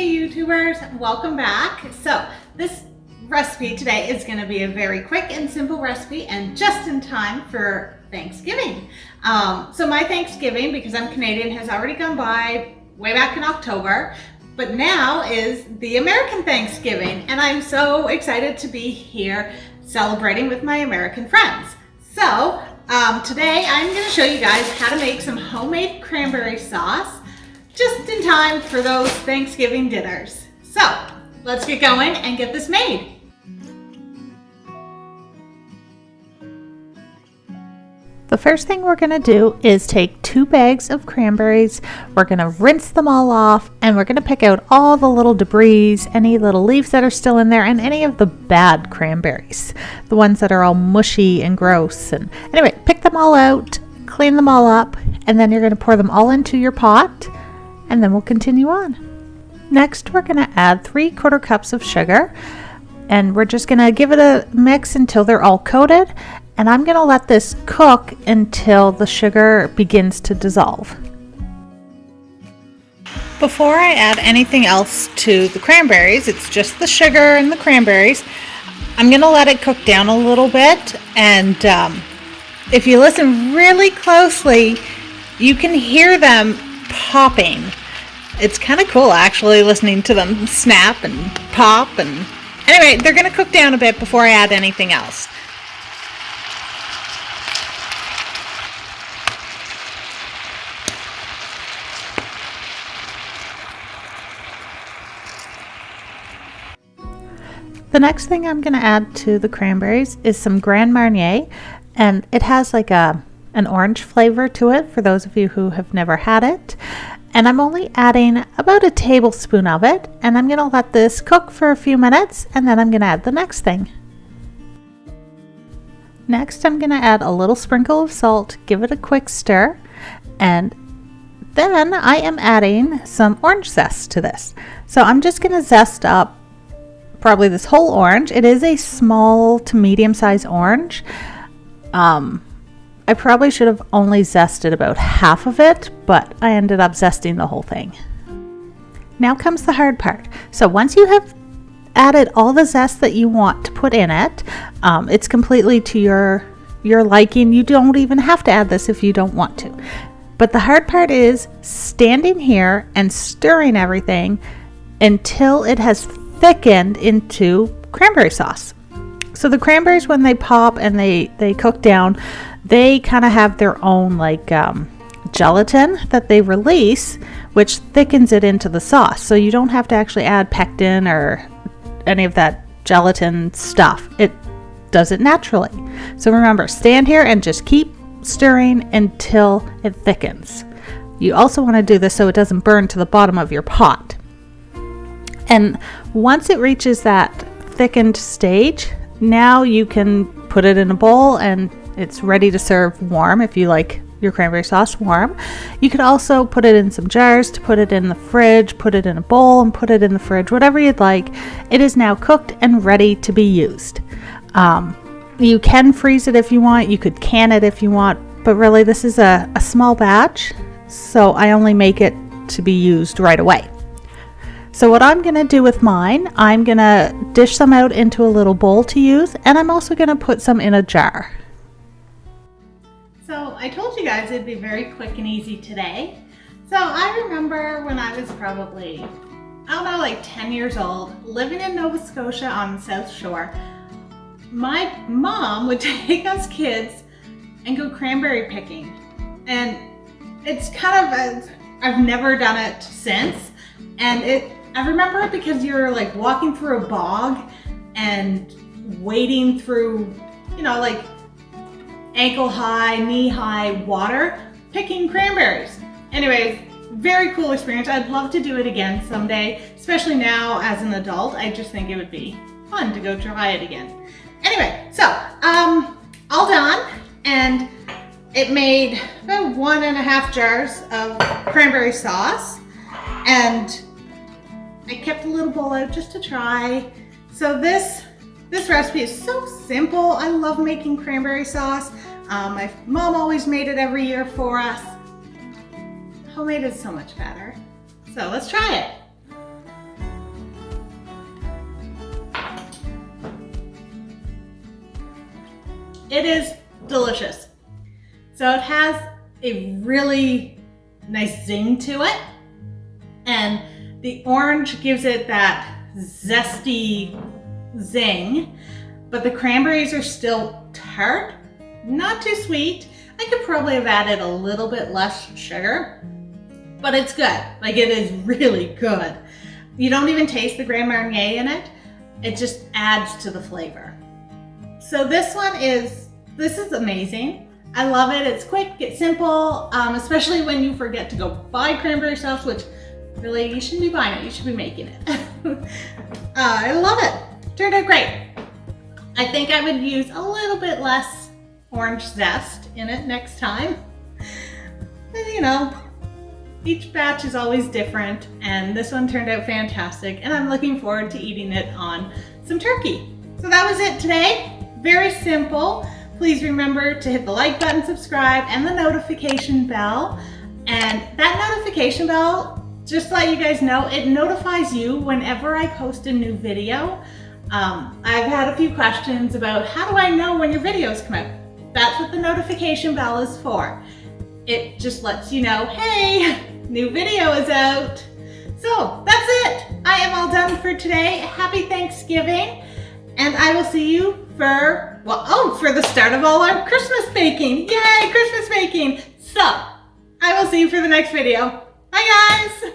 Hey YouTubers, welcome back. So this recipe today is going to be a very quick and simple recipe and just in time for Thanksgiving. So my Thanksgiving, because I'm Canadian, has already gone by way back in October, but now is the American Thanksgiving and I'm so excited to be here celebrating with my American friends. So today I'm going to show you guys how to make some homemade cranberry sauce just in time for those Thanksgiving dinners. So let's get going and get this made. The first thing we're going to do is take 2 bags of cranberries. We're going to rinse them all off and we're going to pick out all the little debris, any little leaves that are still in there, and any of the bad cranberries, the ones that are all mushy and gross. And anyway, pick them all out, clean them all up, and then you're going to pour them all into your pot, and then we'll continue on. Next, we're going to add 3/4 cups of sugar, and we're just going to give it a mix until they're all coated. And I'm going to let this cook until the sugar begins to dissolve. Before I add anything else to the cranberries, it's just the sugar and the cranberries, I'm going to let it cook down a little bit. And if you listen really closely, you can hear them popping. It's kind of cool actually listening to them snap and pop. And anyway, they're going to cook down a bit before I add anything else. The next thing I'm going to add to the cranberries is some Grand Marnier, and it has like an orange flavor to it for those of you who have never had it. And I'm only adding about a tablespoon of it, and I'm going to let this cook for a few minutes, and then I'm going to add the next thing. Next, I'm going to add a little sprinkle of salt, give it a quick stir, and then I am adding some orange zest to this. So I'm just going to zest up probably this whole orange. It is a small to medium size orange. I probably should have only zested about half of it, but I ended up zesting the whole thing. Now comes the hard part. So once you have added all the zest that you want to put in it, it's completely to your liking. You don't even have to add this if you don't want to. But the hard part is standing here and stirring everything until it has thickened into cranberry sauce. So the cranberries, when they pop and they cook down, they kind of have their own like gelatin that they release, which thickens it into the sauce. So you don't have to actually add pectin or any of that gelatin stuff. It does it naturally. So remember, stand here and just keep stirring until it thickens. You also want to do this so it doesn't burn to the bottom of your pot. And once it reaches that thickened stage, now you can put it in a bowl and it's ready to serve warm if you like your cranberry sauce warm. You could also put it in some jars to put it in the fridge, put it in a bowl and put it in the fridge, whatever you'd like. It is now cooked and ready to be used. You can freeze it if you want, you could can it if you want, but really this is a small batch, so I only make it to be used right away. So what I'm going to do with mine, I'm going to dish some out into a little bowl to use, and I'm also going to put some in a jar. So I told you guys it'd be very quick and easy today. So I remember when I was probably, I don't know, like 10 years old, living in Nova Scotia on the South Shore. My mom would take us kids and go cranberry picking. And it's kind of, I've never done it since. And I remember it because you're like walking through a bog and wading through, you know, like ankle high, knee high water, picking cranberries. Anyways, very cool experience. I'd love to do it again someday, especially now as an adult. I just think it would be fun to go try it again. Anyway, so all done, and it made about 1.5 jars of cranberry sauce, and I kept a little bowl out just to try. So this recipe is so simple. I love making cranberry sauce. My mom always made it every year for us. Homemade is so much better. So let's try it. It is delicious. So it has a really nice zing to it, and the orange gives it that zesty zing, but the cranberries are still tart, not too sweet. I could probably have added a little bit less sugar, but it's good. Like, it is really good. You don't even taste the Grand Marnier in it. It just adds to the flavor. So this is amazing. I love it. It's quick, it's simple, especially when you forget to go buy cranberry sauce, which really you shouldn't be buying it, you should be making it. I love it. Turned out great. I think I would use a little bit less orange zest in it next time. And, you know, each batch is always different, and this one turned out fantastic, and I'm looking forward to eating it on some turkey. So that was it today. Very simple. Please remember to hit the like button, subscribe, and the notification bell. And that notification bell, just to let you guys know, it notifies you whenever I post a new video. I've had a few questions about how do I know when your videos come out? That's what the notification bell is for. It just lets you know, hey, new video is out. So that's it. I am all done for today. Happy Thanksgiving. And I will see you for the start of all our Christmas baking. Yay, Christmas baking. So I will see you for the next video. Bye guys.